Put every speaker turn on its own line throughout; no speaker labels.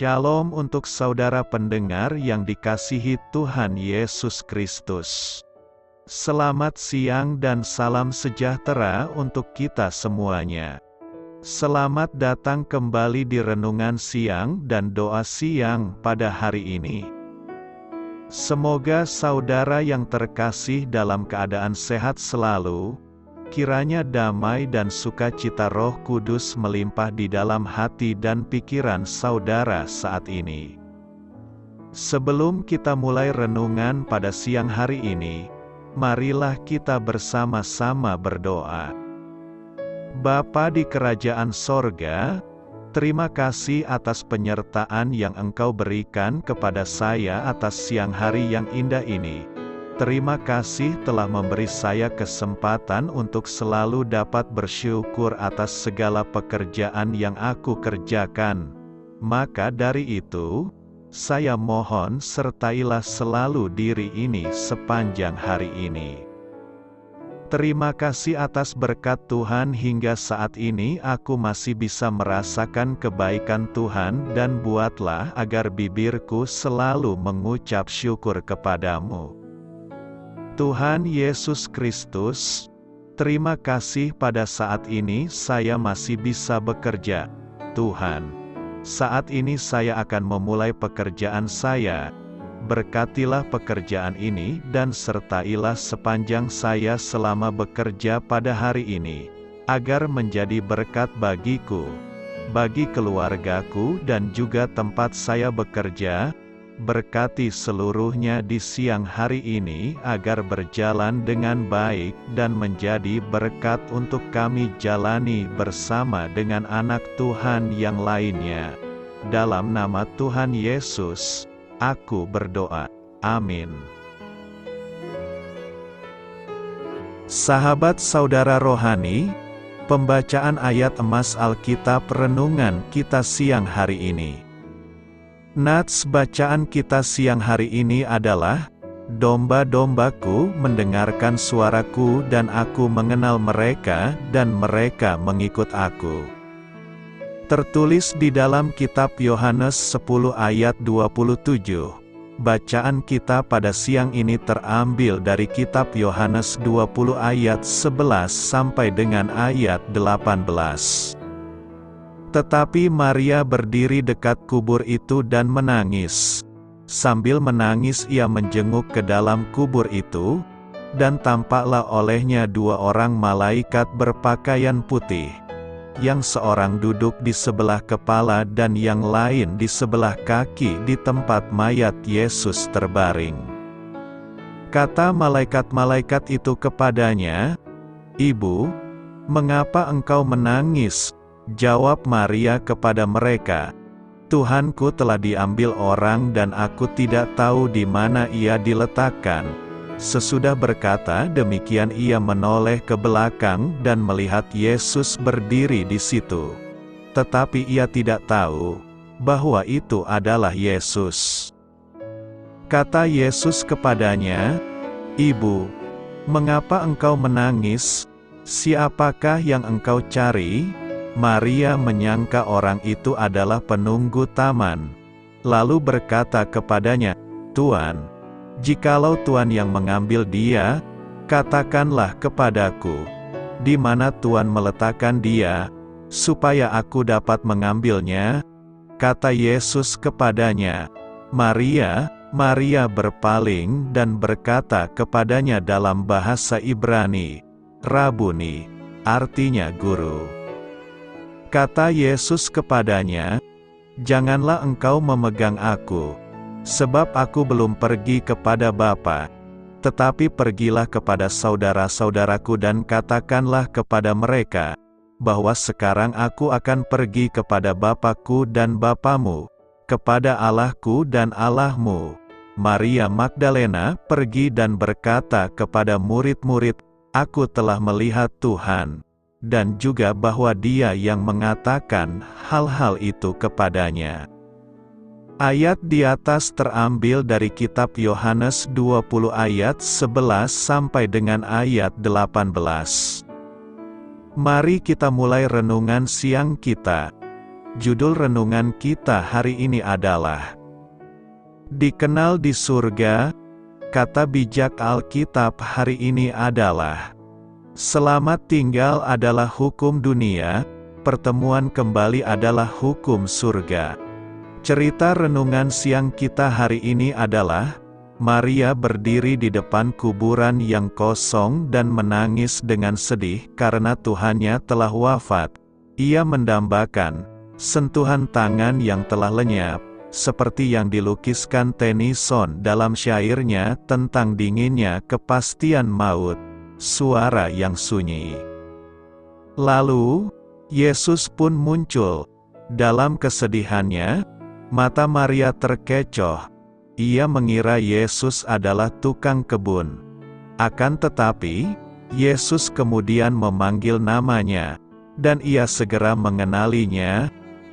Shalom untuk saudara pendengar yang dikasihi Tuhan Yesus Kristus. Selamat siang dan salam sejahtera untuk kita semuanya. Selamat datang kembali di renungan siang dan doa siang pada hari ini. Semoga saudara yang terkasih dalam keadaan sehat selalu. Kiranya damai dan sukacita Roh Kudus melimpah di dalam hati dan pikiran saudara saat ini. Sebelum kita mulai renungan pada siang hari ini, marilah kita bersama-sama berdoa. Bapa di kerajaan sorga, terima kasih atas penyertaan yang Engkau berikan kepada saya atas siang hari yang indah ini. Terima kasih telah memberi saya kesempatan untuk selalu dapat bersyukur atas segala pekerjaan yang aku kerjakan. Maka dari itu, saya mohon sertailah selalu diri ini sepanjang hari ini. Terima kasih atas berkat Tuhan hingga saat ini aku masih bisa merasakan kebaikan Tuhan dan buatlah agar bibirku selalu mengucap syukur kepadamu. Tuhan Yesus Kristus, terima kasih pada saat ini saya masih bisa bekerja. Tuhan, saat ini saya akan memulai pekerjaan saya. Berkatilah pekerjaan ini dan sertailah sepanjang saya selama bekerja pada hari ini, agar menjadi berkat bagiku, bagi keluargaku dan juga tempat saya bekerja. Berkati seluruhnya di siang hari ini agar berjalan dengan baik dan menjadi berkat untuk kami jalani bersama dengan anak Tuhan yang lainnya. Dalam nama Tuhan Yesus, aku berdoa. Amin. Sahabat saudara rohani, pembacaan ayat emas Alkitab renungan kita siang hari ini. Nats bacaan kita siang hari ini adalah, domba-dombaku mendengarkan suaraku dan aku mengenal mereka dan mereka mengikut aku. Tertulis di dalam kitab Yohanes 10 ayat 27. Bacaan kita pada siang ini terambil dari kitab Yohanes 20 ayat 11 sampai dengan ayat 18. Tetapi Maria berdiri dekat kubur itu dan menangis. Sambil menangis ia menjenguk ke dalam kubur itu, dan tampaklah olehnya dua orang malaikat berpakaian putih. Yang seorang duduk di sebelah kepala dan yang lain di sebelah kaki di tempat mayat Yesus terbaring. Kata malaikat-malaikat itu kepadanya, "Ibu, mengapa engkau menangis?" Jawab Maria kepada mereka, "Tuhanku telah diambil orang dan aku tidak tahu di mana ia diletakkan." Sesudah berkata demikian ia menoleh ke belakang dan melihat Yesus berdiri di situ. Tetapi ia tidak tahu bahwa itu adalah Yesus. Kata Yesus kepadanya, "Ibu, mengapa engkau menangis? Siapakah yang engkau cari?" Maria menyangka orang itu adalah penunggu taman. Lalu berkata kepadanya, "Tuan, jikalau Tuan yang mengambil dia, katakanlah kepadaku, di mana Tuan meletakkan dia, supaya aku dapat mengambilnya." Kata Yesus kepadanya, "Maria." Maria berpaling dan berkata kepadanya dalam bahasa Ibrani, "Rabuni," artinya guru. Kata Yesus kepadanya, "Janganlah engkau memegang aku, sebab aku belum pergi kepada Bapa. Tetapi pergilah kepada saudara-saudaraku dan katakanlah kepada mereka, bahwa sekarang aku akan pergi kepada Bapakku dan Bapamu, kepada Allahku dan Allahmu." Maria Magdalena pergi dan berkata kepada murid-murid, "Aku telah melihat Tuhan," dan juga bahwa Dia yang mengatakan hal-hal itu kepadanya. Ayat di atas terambil dari kitab Yohanes 20 ayat 11 sampai dengan ayat 18. Mari kita mulai renungan siang kita. Judul renungan kita hari ini adalah Dikenal di Surga. Kata bijak Alkitab hari ini adalah selamat tinggal adalah hukum dunia, pertemuan kembali adalah hukum surga. Cerita renungan siang kita hari ini adalah Maria berdiri di depan kuburan yang kosong dan menangis dengan sedih karena Tuhannya telah wafat. Ia mendambakan sentuhan tangan yang telah lenyap, seperti yang dilukiskan Tennyson dalam syairnya tentang dinginnya kepastian maut, suara yang sunyi. Lalu, Yesus pun muncul. Dalam kesedihannya, mata Maria terkecoh. Ia mengira Yesus adalah tukang kebun. Akan tetapi, Yesus kemudian memanggil namanya, dan ia segera mengenalinya.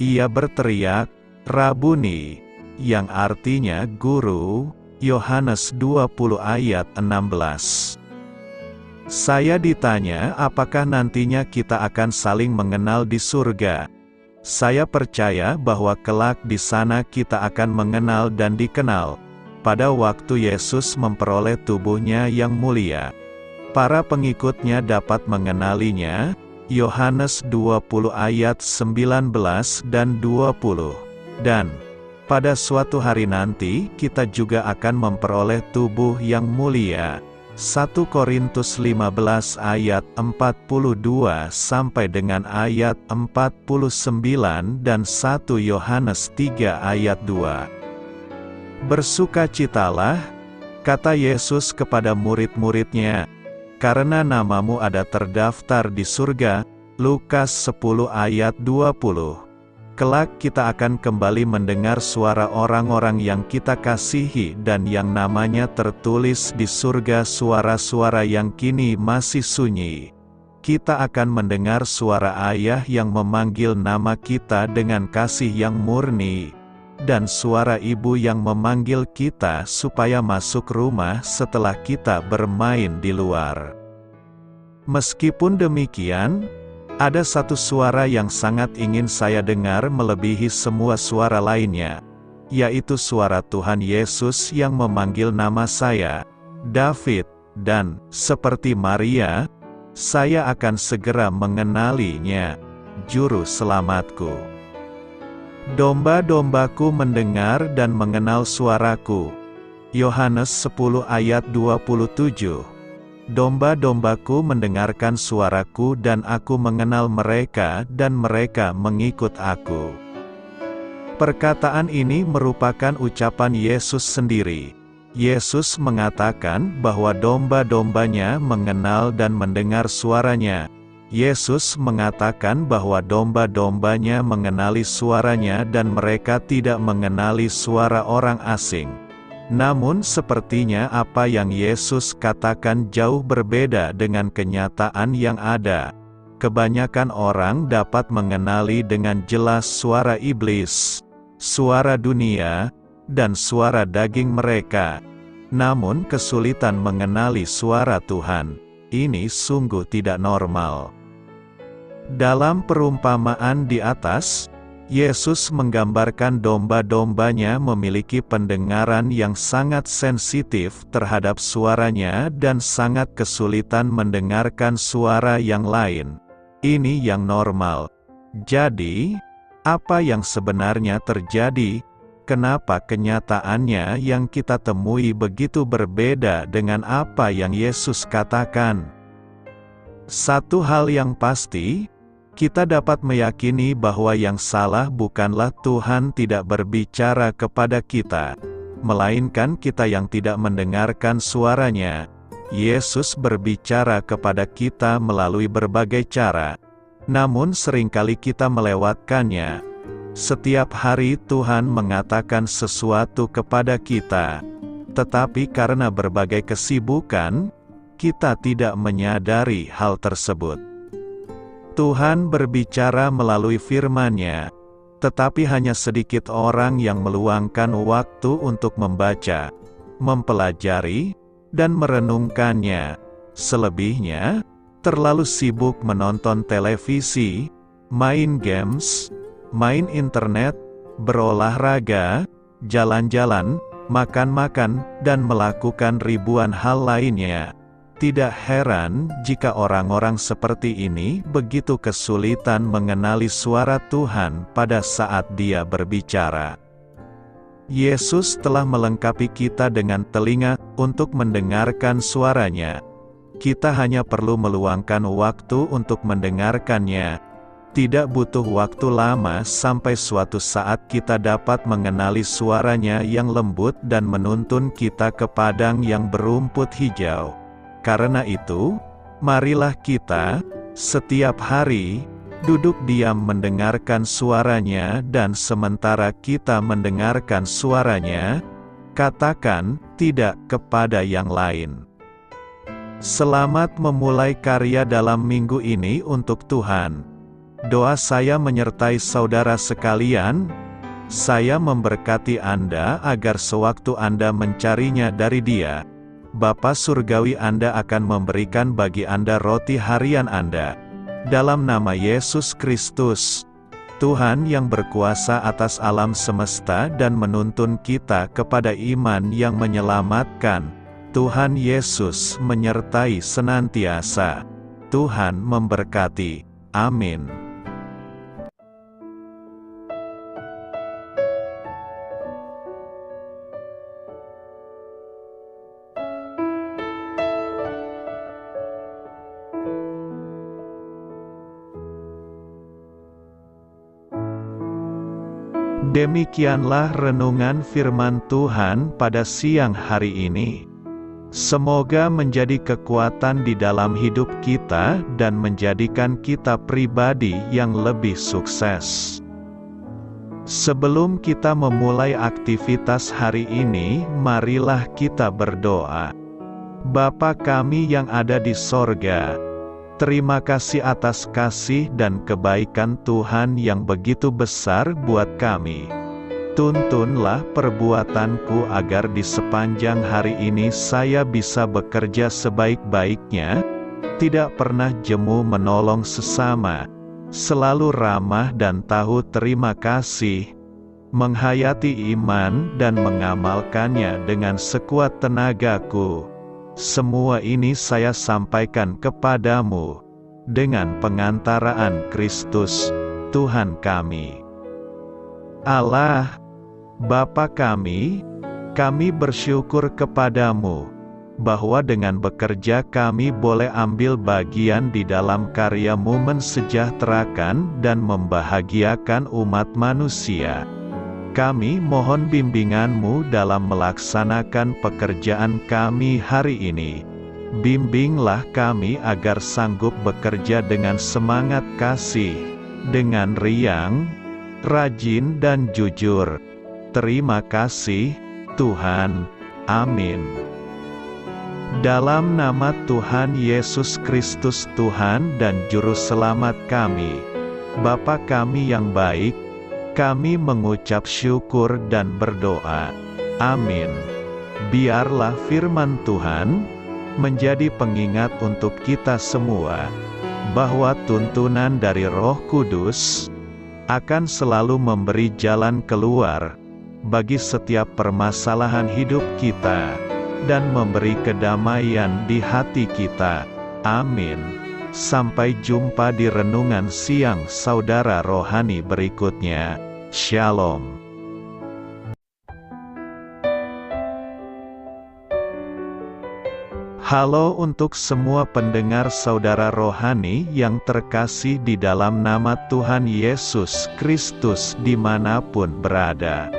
Ia berteriak, Rabuni, yang artinya guru, Yohanes 20 ayat 16. Saya ditanya apakah nantinya kita akan saling mengenal di surga. Saya percaya bahwa kelak di sana kita akan mengenal dan dikenal. Pada waktu Yesus memperoleh tubuhnya yang mulia, para pengikutnya dapat mengenalinya, Yohanes 20 ayat 19 dan 20. Dan, pada suatu hari nanti kita juga akan memperoleh tubuh yang mulia. 1 Korintus 15 ayat 42 sampai dengan ayat 49 dan 1 Yohanes 3 ayat 2. Bersukacitalah, kata Yesus kepada murid-muridnya, karena namamu ada terdaftar di surga. Lukas 10 ayat 20. Kelak kita akan kembali mendengar suara orang-orang yang kita kasihi dan yang namanya tertulis di surga, suara-suara yang kini masih sunyi. Kita akan mendengar suara Ayah yang memanggil nama kita dengan kasih yang murni, dan suara Ibu yang memanggil kita supaya masuk rumah setelah kita bermain di luar. Meskipun demikian, ada satu suara yang sangat ingin saya dengar melebihi semua suara lainnya, yaitu suara Tuhan Yesus yang memanggil nama saya, David, dan, seperti Maria, saya akan segera mengenalinya, Juru Selamatku. Domba-dombaku mendengar dan mengenal suaraku. Yohanes 10 ayat 27. Domba-dombaku mendengarkan suaraku dan aku mengenal mereka dan mereka mengikut aku. Perkataan ini merupakan ucapan Yesus sendiri. Yesus mengatakan bahwa domba-dombanya mengenal dan mendengar suaranya. Yesus mengatakan bahwa domba-dombanya mengenali suaranya dan mereka tidak mengenali suara orang asing. Namun sepertinya apa yang Yesus katakan jauh berbeda dengan kenyataan yang ada. Kebanyakan orang dapat mengenali dengan jelas suara iblis, suara dunia, dan suara daging mereka. Namun kesulitan mengenali suara Tuhan. Ini sungguh tidak normal. Dalam perumpamaan di atas, Yesus menggambarkan domba-dombanya memiliki pendengaran yang sangat sensitif terhadap suaranya dan sangat kesulitan mendengarkan suara yang lain. Ini yang normal. Jadi, apa yang sebenarnya terjadi? Kenapa kenyataannya yang kita temui begitu berbeda dengan apa yang Yesus katakan? Satu hal yang pasti, kita dapat meyakini bahwa yang salah bukanlah Tuhan tidak berbicara kepada kita, melainkan kita yang tidak mendengarkan suaranya. Yesus berbicara kepada kita melalui berbagai cara, namun seringkali kita melewatkannya. Setiap hari Tuhan mengatakan sesuatu kepada kita, tetapi karena berbagai kesibukan, kita tidak menyadari hal tersebut. Tuhan berbicara melalui firman-Nya, tetapi hanya sedikit orang yang meluangkan waktu untuk membaca, mempelajari, dan merenungkannya. Selebihnya, terlalu sibuk menonton televisi, main games, main internet, berolahraga, jalan-jalan, makan-makan, dan melakukan ribuan hal lainnya. Tidak heran jika orang-orang seperti ini begitu kesulitan mengenali suara Tuhan pada saat Dia berbicara. Yesus telah melengkapi kita dengan telinga untuk mendengarkan suaranya. Kita hanya perlu meluangkan waktu untuk mendengarkannya. Tidak butuh waktu lama sampai suatu saat kita dapat mengenali suaranya yang lembut dan menuntun kita ke padang yang berumput hijau. Karena itu, marilah kita, setiap hari, duduk diam mendengarkan suaranya, dan sementara kita mendengarkan suaranya, katakan tidak kepada yang lain. Selamat memulai karya dalam minggu ini untuk Tuhan. Doa saya menyertai saudara sekalian. Saya memberkati Anda agar sewaktu Anda mencarinya dari Dia, Bapa Surgawi Anda akan memberikan bagi Anda roti harian Anda. Dalam nama Yesus Kristus, Tuhan yang berkuasa atas alam semesta dan menuntun kita kepada iman yang menyelamatkan, Tuhan Yesus menyertai senantiasa. Tuhan memberkati. Amin. Demikianlah renungan firman Tuhan pada siang hari ini. Semoga menjadi kekuatan di dalam hidup kita dan menjadikan kita pribadi yang lebih sukses. Sebelum kita memulai aktivitas hari ini, marilah kita berdoa. Bapa kami yang ada di sorga, terima kasih atas kasih dan kebaikan Tuhan yang begitu besar buat kami. Tuntunlah perbuatanku agar di sepanjang hari ini saya bisa bekerja sebaik-baiknya, tidak pernah jemu menolong sesama, selalu ramah dan tahu terima kasih, menghayati iman dan mengamalkannya dengan sekuat tenagaku. Semua ini saya sampaikan kepadamu, dengan pengantaraan Kristus, Tuhan kami. Allah, Bapa kami bersyukur kepadamu, bahwa dengan bekerja kami boleh ambil bagian di dalam karya-Mu mensejahterakan dan membahagiakan umat manusia. Kami mohon bimbingan-Mu dalam melaksanakan pekerjaan kami hari ini. Bimbinglah kami agar sanggup bekerja dengan semangat kasih, dengan riang, rajin dan jujur. Terima kasih, Tuhan. Amin. Dalam nama Tuhan Yesus Kristus Tuhan dan Juru Selamat kami, Bapa kami yang baik, kami mengucap syukur dan berdoa. Amin. Biarlah firman Tuhan menjadi pengingat untuk kita semua, bahwa tuntunan dari Roh Kudus akan selalu memberi jalan keluar bagi setiap permasalahan hidup kita, dan memberi kedamaian di hati kita. Amin. Sampai jumpa di renungan siang saudara rohani berikutnya. Shalom. Halo untuk semua pendengar saudara rohani yang terkasih di dalam nama Tuhan Yesus Kristus dimanapun berada.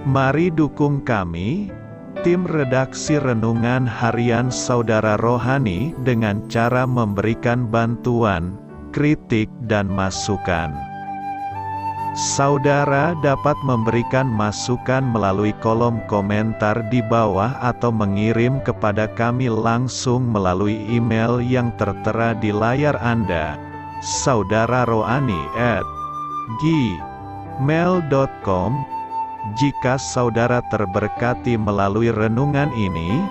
Mari dukung kami, tim redaksi Renungan Harian Saudara Rohani dengan cara memberikan bantuan, kritik dan masukan. Saudara dapat memberikan masukan melalui kolom komentar di bawah atau mengirim kepada kami langsung melalui email yang tertera di layar Anda, saudararohani@gmail.com. Jika saudara terberkati melalui renungan ini,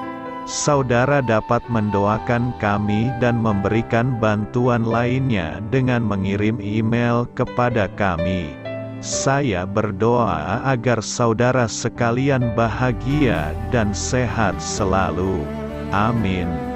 Saudara dapat mendoakan kami dan memberikan bantuan lainnya dengan mengirim email kepada kami. Saya berdoa agar saudara sekalian bahagia dan sehat selalu. Amin.